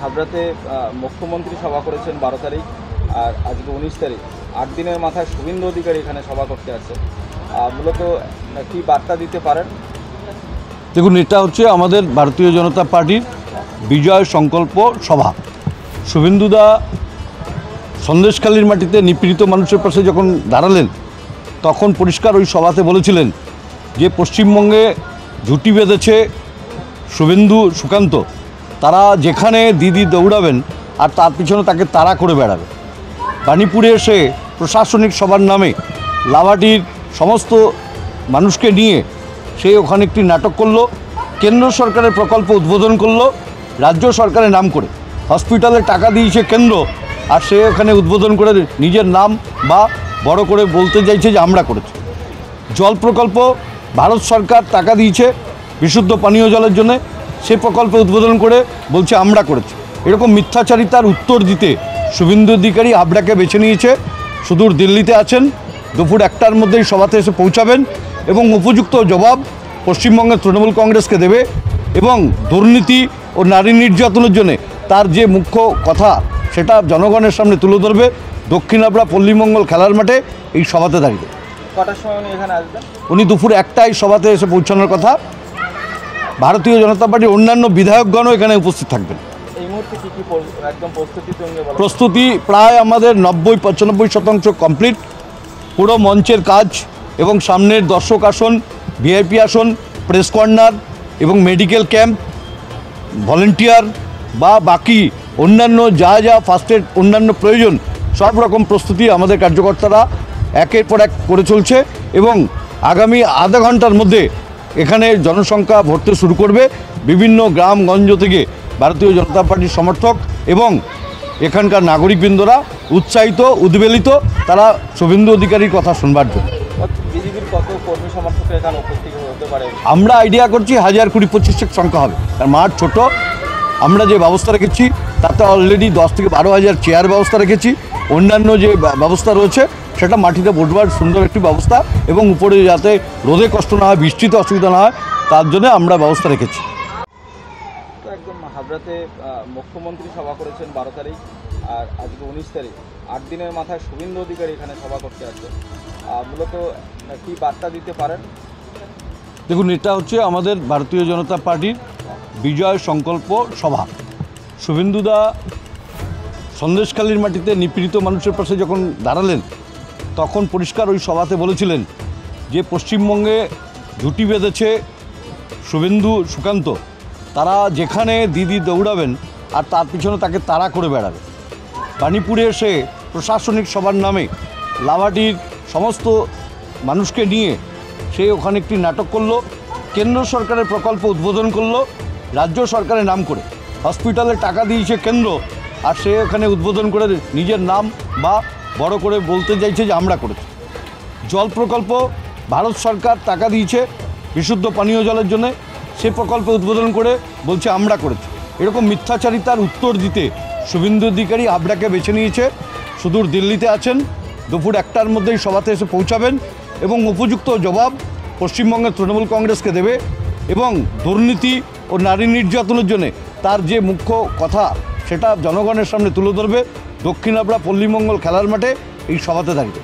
হাবড়াতে মুখ্যমন্ত্রী সভা করেছেন 12 তারিখ আর আজকে 19 তারিখ, 8 দিনের মাথায় শুভেন্দু অধিকারী এখানে সভা করতে আসছে। মূলত কি বার্তা দিতে পারেন? দেখুন, এটা হচ্ছে আমাদের ভারতীয় জনতা পার্টির বিজয় সংকল্প সভা। শুভেন্দুদা সন্দেশখালীর মাটিতে নিপীড়িত মানুষের পাশে যখন দাঁড়ালেন, তখন পরিষ্কার ওই সভাতে বলেছিলেন যে পশ্চিমবঙ্গে ঝুঁটি বেঁধেছে শুভেন্দু সুকান্ত, তারা যেখানে দিদি দৌড়াবেন আর তার পিছনে তাকে তাড়া করে বেড়াবে। বাণীপুরে এসে প্রশাসনিক সভার নামে লাভাটির সমস্ত মানুষকে নিয়ে সে ওখানে একটি নাটক করলো, কেন্দ্র সরকারের প্রকল্প উদ্বোধন করলো রাজ্য সরকারের নাম করে। হসপিটালে টাকা দিয়েছে কেন্দ্র, আর সে ওখানে উদ্বোধন করে নিজের নাম বা বড় করে বলতে চাইছে যে আমরা করেছি। জল প্রকল্প ভারত সরকার টাকা দিয়েছে বিশুদ্ধ পানীয় জলের জন্য, সে প্রকল্প উদ্বোধন করে বলছে আমরা করেছি। এরকম মিথ্যাচারিতার উত্তর দিতে শুভেন্দু অধিকারী হাবড়াকে বেছে নিয়েছে। সুদূর দিল্লিতে আছেন, দুপুর 1টার মধ্যেই সভাতে এসে পৌঁছাবেন এবং উপযুক্ত জবাব পশ্চিমবঙ্গের তৃণমূল কংগ্রেসকে দেবে। এবং দুর্নীতি ও নারী নির্যাতনের জন্য তার যে মুখ্য কথা সেটা জনগণের সামনে তুলে ধরবে দক্ষিণ হাবড়া পল্লীমঙ্গল খেলার মাঠে এই সভাতে দাঁড়িয়ে। কটার সময় উনি এখানে আসবেন? উনি দুপুর 1টায় সভাতে এসে পৌঁছানোর কথা। ভারতীয় জনতা পার্টির অন্যান্য বিধায়কগণও এখানে উপস্থিত থাকবেন। এই মুহূর্তে কি একদম প্রস্তুতি প্রায় আমাদের 90-95% কমপ্লিট। পুরো মঞ্চের কাজ এবং সামনের দর্শক আসন, ভিআইপি আসন, প্রেস কর্নার এবং মেডিকেল ক্যাম্প, ভলেন্টিয়ার বা বাকি অন্যান্য যা যা ফার্স্ট এড অন্যান্য প্রয়োজন সব রকম প্রস্তুতি আমাদের কার্যকর্তারা একের পর এক করে চলছে। এবং আগামী আধা ঘন্টার মধ্যে এখানে জনসংখ্যা ভরতে শুরু করবে। বিভিন্ন গ্রামগঞ্জ থেকে ভারতীয় জনতা পার্টির সমর্থক এবং এখানকার নাগরিকবৃন্দরা উৎসাহিত, উদ্বেলিত, তারা শুভেন্দু অধিকারীর কথা শুনবার জন্য। বিজেপির কত কর্মী সমর্থক এখানে উপস্থিত হতে পারে? আমরা আইডিয়া করছি 1000-20-25 সংখ্যা হবে। কারণ মাঠ ছোট, আমরা যে ব্যবস্থা রেখেছি তাতে অলরেডি 10 থেকে 12,000 চেয়ার ব্যবস্থা রেখেছি। অন্যান্য যে ব্যবস্থা রয়েছে সেটা মাটিতে বসবার সুন্দর একটি ব্যবস্থা, এবং উপরে যাতে রোদে কষ্ট না হয়, বৃষ্টিতে অসুবিধা না হয়, তার জন্য আমরা ব্যবস্থা রেখেছি। একদম হাবড়াতে মুখ্যমন্ত্রী সভা করেছেন 12 তারিখ আর আজকে 19 তারিখ, 8 দিনের মাথায় শুভেন্দু অধিকারী এখানে সভা করতে আসছে। মূলত কি বার্তা দিতে পারেন? দেখুন, এটা হচ্ছে আমাদের ভারতীয় জনতা পার্টির বিজয় সংকল্প সভা। শুভেন্দুদা সন্দেশখালীর মাটিতে নিপীড়িত মানুষের পাশে যখন দাঁড়ালেন, তখন পরিষ্কার ওই সভাতে বলেছিলেন যে পশ্চিমবঙ্গে ঝুঁটি বেঁধেছে শুভেন্দু সুকান্ত, তারা যেখানে দিদি দৌড়াবেন আর তার পিছনে তাকে তাড়া করে বেড়াবে। বাণীপুরে এসে প্রশাসনিক সভার নামে লাভাটির সমস্ত মানুষকে নিয়ে সে ওখানে একটি নাটক করলো, কেন্দ্র সরকারের প্রকল্প উদ্বোধন করলো রাজ্য সরকারের নাম করে। হসপিটালে টাকা দিয়েছে কেন্দ্র, আর সে ওখানে উদ্বোধন করে নিজের নাম বা বড় করে বলতে চাইছে যে আমরা করেছি। জল প্রকল্প ভারত সরকার টাকা দিয়েছে বিশুদ্ধ পানীয় জলের জন্য, সে প্রকল্প উদ্বোধন করে বলছে আমরা করেছি। এরকম মিথ্যাচারিতার উত্তর দিতে শুভেন্দু অধিকারী হাবড়াকে বেছে নিয়েছে। সুদূর দিল্লিতে আছেন, দুপুর 1টার মধ্যেই সভাতে এসে পৌঁছাবেন এবং উপযুক্ত জবাব পশ্চিমবঙ্গের তৃণমূল কংগ্রেসকে দেবে। এবং দুর্নীতি ও নারী নির্যাতনের জন্য তার যে মুখ্য কথা সেটা জনগণের সামনে তুলে ধরবে দক্ষিণ হাবড়া পল্লীমঙ্গল খেলার মাঠে এই সভাতে দাঁড়িয়ে।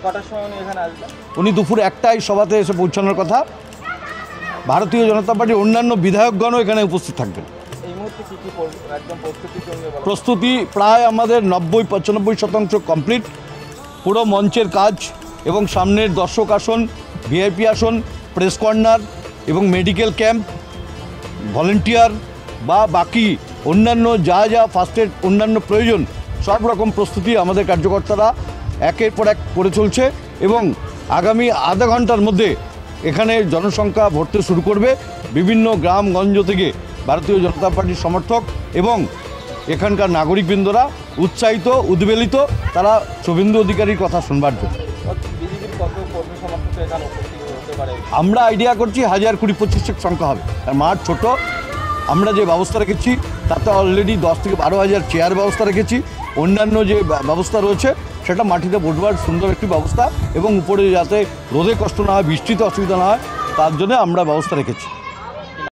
কটার সময় উনি এখানে আসবেন? উনি দুপুর 1টায় সভাতে এসে পৌঁছানোর কথা। ভারতীয় জনতা পার্টির অন্যান্য বিধায়কগণও এখানে উপস্থিত থাকবেন। এই মুহূর্তে কি একদম প্রস্তুতি প্রায় আমাদের 90-95% কমপ্লিট। পুরো মঞ্চের কাজ এবং সামনের দর্শক আসন, ভিআইপি আসন, প্রেস কর্নার এবং মেডিকেল ক্যাম্প, ভলেন্টিয়ার বা বাকি অন্যান্য যা যা ফার্স্ট এড অন্যান্য প্রয়োজন সব রকম প্রস্তুতি আমাদের কার্যকর্তারা একের পর এক করে চলছে। এবং আগামী আধা ঘন্টার মধ্যে এখানে জনসংখ্যা ভরতে শুরু করবে। বিভিন্ন গ্রামগঞ্জ থেকে ভারতীয় জনতা পার্টির সমর্থক এবং এখানকার নাগরিকবৃন্দরা উৎসাহিত, উদ্বেলিত, তারা শুভেন্দু অধিকারীর কথা শুনবার জন্য। বিজেপির কত কর্মী সমর্থক এখানে উপস্থিত হতে পারে? আমরা আইডিয়া করছি 1000-20-25 সংখ্যা হবে। আর মাঠ ছোট, আমরা যে ব্যবস্থা রেখেছি তাতে অলরেডি 10 থেকে 12,000 চেয়ার ব্যবস্থা রেখেছি। অন্যান্য যে ব্যবস্থা রয়েছে সেটা মাটিতে বসবার সুন্দর একটি ব্যবস্থা, এবং উপরে যাতে রোদে কষ্ট না হয়, বৃষ্টিতে অসুবিধা না হয়, তার জন্য আমরা ব্যবস্থা রেখেছি।